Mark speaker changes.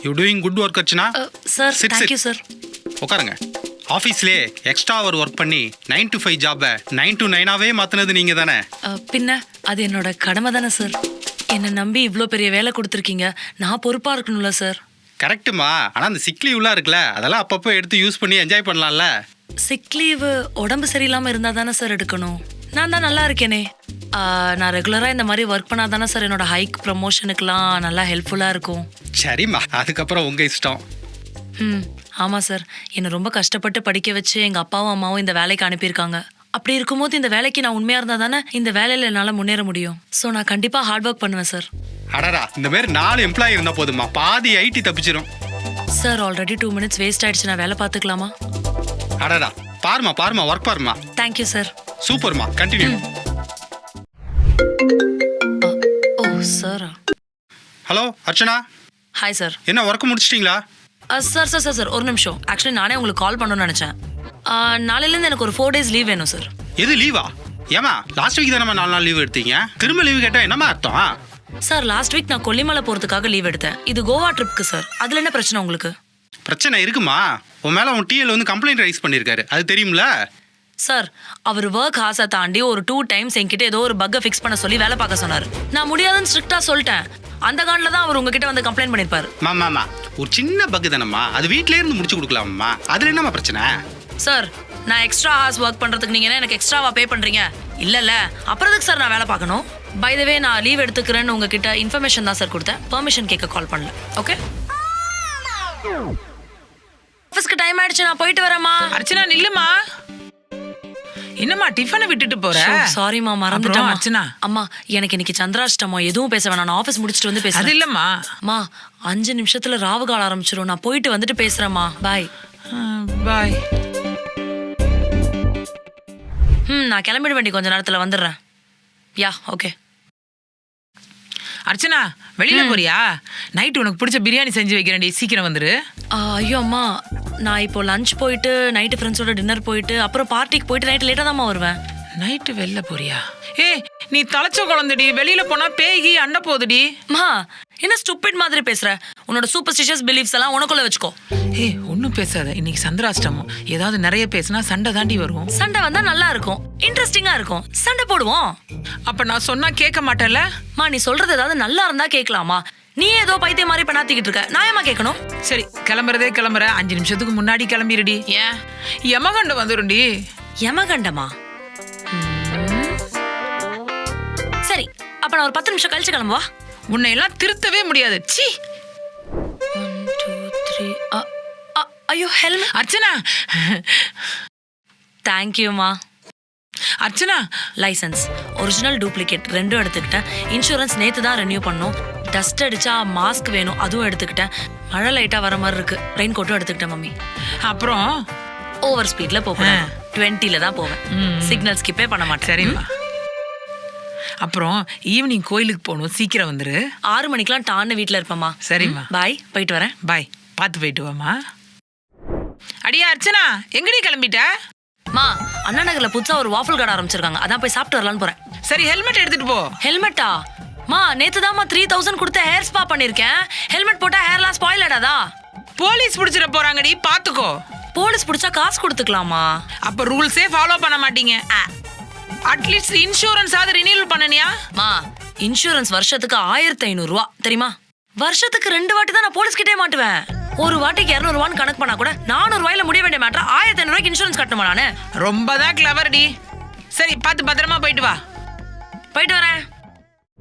Speaker 1: You doing good work Archana.
Speaker 2: Sir
Speaker 1: Sit,
Speaker 2: thank you
Speaker 1: sit.
Speaker 2: Sir.
Speaker 1: உட்காருங்க. ஆஃபீஸ்லேயே extra அவர் work பண்ணி 9 to 5 ஜாபை 9 to 9ஆவே மாற்றினது நீங்கள் தானே?
Speaker 2: பின்ன அது என்னோட கடமை தானே சார். என்னை நம்பி இவ்வளோ பெரிய வேலை கொடுத்துருக்கீங்க, நான் பொறுப்பாக இருக்கணும்ல சார்.
Speaker 1: கரெக்டுமா. ஆனால் அந்த சிக் லீவ்லாம் இருக்குல்ல, அதெல்லாம் அப்பப்போ எடுத்து யூஸ் பண்ணி என்ஜாய் பண்ணலாம்ல.
Speaker 2: சிக் லீவு உடம்பு சரியில்லாமல் இருந்தால் தானே சார் எடுக்கணும். நான் தான் நல்லா இருக்கேனே. நான் ரெகுலராக இந்த மாதிரி ஒர்க் பண்ணால் தானே சார் என்னோட ஹைக் ப்ரமோஷனுக்குலாம் நல்லா ஹெல்ப்ஃபுல்லாக இருக்கும்.
Speaker 1: சரிம்மா, அதுக்கப்புறம் உங்கள் இஷ்டம்.
Speaker 2: ஆமாம் சார். என்னை ரொம்ப கஷ்டப்பட்டு படிக்க வச்சு எங்கள் அப்பாவும் அம்மாவும் இந்த வேலைக்கு அனுப்பியிருக்காங்க. அப்படி இருக்கும்போது இந்த வேலைக்கு நான் உண்மையாக இருந்தால் தானே இந்த வேலையில் என்னால் முன்னேற முடியும். ஸோ நான் கண்டிப்பாக ஹார்ட் ஒர்க் பண்ணுவேன் சார்.
Speaker 1: அடடா, இந்த மாதிரி 4 எம்ப்ளாயி இருந்தால் போதுமா, பாதி ஐடி தப்பிச்சிடும்.
Speaker 2: சார் ஆல்ரெடி 2 minutes வேஸ்ட் ஆயிடுச்சு, நான் வேலை பார்த்துக்கலாமா?
Speaker 1: அடடா, பாருமா ஒர்க் பாருமா.
Speaker 2: Thank you sir.
Speaker 1: சூப்பர்மா, continue.
Speaker 2: Oh sir.
Speaker 1: Hello Archana,
Speaker 2: hi sir.
Speaker 1: என்ன ஒர்க் முடிச்சிட்டிங்களா?
Speaker 2: சார் சார் சார் சார் ஒரு நிமிஷம். ஆக்சுவலி நானே உங்களுக்கு கால் பண்ணணும்னு நினச்சேன். நாளையிலேருந்து எனக்கு ஒரு 4 days லீவ் வேணும் சார்.
Speaker 1: எது லீவா? ஏமா லாஸ்ட் வீக் தானே 4 நாள் லீவ் எடுத்தீங்க, திரும்ப லீவு கேட்டால் என்னமா அர்த்தம்?
Speaker 2: சார் லாஸ்ட் வீக் நான் கொல்லிமலை போகிறதுக்காக லீவ் எடுத்தேன். இது கோவா ட்ரிப்க்கு சார். அதில் என்ன பிரச்சனை உங்களுக்கு?
Speaker 1: பிரச்சனை இருக்குமா? உன் மேலே உன் டிஎல் வந்து கம்ப்ளைண்ட் ரைஸ் பண்ணியிருக்காரு, அது தெரியும்ல?
Speaker 2: சார் அவர் ஒர்க் ஹார்ஸை தாண்டி ஒரு 2 times என்கிட்ட ஏதோ ஒரு பக்கை ஃபிக்ஸ் பண்ண சொல்லி வேலை பார்க்க சொன்னார். நான் முடியாதுன்னு ஸ்ட்ரிக்டாக சொல்லிட்டேன். அந்த காண்டில் தான் அவர் உங்ககிட்ட வந்து கம்ப்ளைண்ட் பண்ணியிருப்பார்.
Speaker 1: மாமா ஒரு சின்ன பக்கு தானம்மா, அது வீட்டிலே இருந்து முடிச்சு கொடுக்கலாமா, அதில் என்னம்மா பிரச்சனை?
Speaker 2: சார் நான் எக்ஸ்ட்ரா ஹார்ஸ் ஒர்க் பண்ணுறதுக்கு நீங்கள் என்ன எனக்கு எக்ஸ்ட்ராவா பே பண்ணுறீங்க? இல்லைல்ல, அப்புறம் எதுக்கு சார் நான் வேலை பார்க்கணும்? பை த வே நான் லீவ் எடுத்துக்கிறேன்னு உங்ககிட்ட இன்ஃபர்மேஷன் தான் சார் கொடுத்தேன், பெர்மிஷன் கேட்க கால் பண்ணல. ஓகே, ஆஃபீஸ்க்கு டைம் ஆயிடுச்சு, நான் போயிட்டு வரேம்மா.
Speaker 3: அர்ச்சனா நில்லுமா. என்னம்மா டிஃபனை விட்டுட்டு போற?
Speaker 2: சாரிம்மா, மறந்துட்டேன்
Speaker 3: அர்ச்சனா.
Speaker 2: அம்மா எனக்கு இன்னைக்கு சந்திராஷ்டமம், எதுவும் பேச வேணாம், நான் ஆஃபீஸ் முடிச்சுட்டு வந்து பேசுறேன்.
Speaker 3: அது இல்லம்மா.
Speaker 2: அம்மா 5 நிமிஷத்துல ராவு கால ஆரம்பிச்சிரும், நான் போயிட்டு வந்துட்டு பேசுறேம்மா. பாய்.
Speaker 3: பாய்.
Speaker 2: நான் கிளம்பிட வேண்டி கொஞ்ச நேரத்துல வந்துடுறேன். Yeah okay.
Speaker 3: அர்ச்சனா வெளியில போறியா? நைட் உனக்கு பிடிச்ச பிரியாணி செஞ்சு வைக்கிறேன்டி, சீக்கிரம் வந்துரு.
Speaker 2: ஐயோ அம்மா, நான் இப்போ லஞ்ச் போயிட்டு நைட்டு ஃப்ரெண்ட்ஸோட டின்னர் போயிட்டு அப்புறம் பார்ட்டிக்கு போயிட்டு நைட்டு லேட்டாக தான்மா வருவேன்.
Speaker 3: நைட்டு வெளில போறியா? நீ தலைச்ச குழந்தைடி, வெளியில போனா பேகி அண்ட போகுதுடி.
Speaker 2: மா என்ன ஸ்டூபிட் மாதிரி பேசுற? உன்னோட சூப்பர்ஸ்டிஷியஸ் பிலீஃப்ஸ் எல்லாம் உனக்குள்ள வச்சுக்கோ.
Speaker 3: ஒன்னும் பேசாத, இன்னைக்கு சந்திராஷ்டமம். ஏதாவது நிறைய பேசினா சண்டை தாண்டி வரும்.
Speaker 2: சண்டை வந்தா நல்லா இருக்கும், இன்ட்ரெஸ்டிங்கா இருக்கும், சண்டை போடுவோம்.
Speaker 3: அப்ப நான் சொன்னா கேட்க மாட்டேன்ல?
Speaker 2: மா நீ சொல்றது ஏதாவது நல்லா இருந்தா கேட்கலாமா? நீ ஏதோ பைத்தியம் மாதிரி பண்ணாத்திக்கிட்டு இருக்க, நான் ஏமா கேட்கணும்?
Speaker 3: சரி கிளம்புறதே கிளம்புற, 5 நிமிஷத்துக்கு முன்னாடி கிளம்பிடுடி.
Speaker 2: ஏன்?
Speaker 3: யமகண்டம் வந்துருண்டி.
Speaker 2: யமகண்டமா? சரி அப்ப நான் ஒரு 10 நிமிஷம் கழிச்சு கிளம்புவா.
Speaker 3: உன்னை எல்லாம் திருத்தவே முடியாது. சி
Speaker 2: 1 2 3. ஐயோ ஹெல்மெட்.
Speaker 3: அர்ச்சனா.
Speaker 2: தேங்க்யூமா.
Speaker 3: அர்ச்சனா
Speaker 2: லைசன்ஸ் ஒரிஜினல் டூப்ளிகேட் ரெண்டும் எடுத்துக்கிட்டேன். இன்சூரன்ஸ் நேற்று தான் ரெனியூ பண்ணோம். டஸ்ட் அடிச்சா மாஸ்க் வேணும், அதுவும் எடுத்துக்கிட்டேன். மழை லைட்டாக வர மாதிரி இருக்கு, ரெயின் கோட்டும் எடுத்துக்கிட்டேன் மம்மி.
Speaker 3: அப்புறம்
Speaker 2: ஓவர் ஸ்பீட்ல போவேன், 20ல தான் போவேன். சிக்னல் ஸ்கிப்பே பண்ண மாட்டேன்.
Speaker 3: சரிம்மா. அப்புறம் ஈவினிங் கோயிலுக்கு போகணும், சீக்கிரம் வந்துரு.
Speaker 2: 6 மணிக்கெல்லாம் டான்னு வீட்டில் இருப்பேம்மா.
Speaker 3: சரிம்மா.
Speaker 2: பாய், போயிட்டு வரேன்.
Speaker 3: பாய், பார்த்து போயிட்டு வாமா. அடியா அர்ச்சனா, எங்கடி கிளம்பிட்ட?
Speaker 2: மா அண்ணா நகர்ல புதுசா ஒரு வாஃபிள் கடை ஆரம்பிச்சிருக்காங்க, அதான் போய் சாப்பிட்டு வரலான்னு போறேன்.
Speaker 3: சரி ஹெல்மெட் எடுத்துட்டு போ.
Speaker 2: ஹெல்மெட்டா? மா நேத்து தான் 3000 கொடுத்து ஹேர் ஸ்பா பண்ணிருக்கேன். ஹெல்மெட் போட்டா ஹேர்லாம் ஸ்பாயில் ஆடாதா?
Speaker 3: போலீஸ் பிடிச்சிட போறாங்கடி, பாத்துக்கோ.
Speaker 2: போலீஸ் பிடிச்சா காசு கொடுத்துக்கலாமா?
Speaker 3: அப்ப ரூல்ஸே ஃபாலோ பண்ண மாட்டீங்க. அட்லீஸ்ட் இன்சூரன்ஸ் ஆவது ரினியூவல் பண்ணனியா?
Speaker 2: மா இன்சூரன்ஸ் வருஷத்துக்கு 1500 ரூபா தெரியுமா? வருஷத்துக்கு 2 வாட்டி தான் நான் போலீஸ் கிட்டே மாட்டுவேன். ஒரு வாட்டிக்கு 200 ரூபான்னு கணக்கு பண்ணா கூட 400 ரூபாயில முடிய வேண்டிய மேட்டர் 1500 ரூபாய்க்கு இன்சூரன்ஸ் கட்டணுமா நானு?
Speaker 3: ரொம்ப தான் கிளவர் டி. சரி பார்த்து பத்திரமா போயிட்டு வா.
Speaker 2: போயிட்டு வரேன்.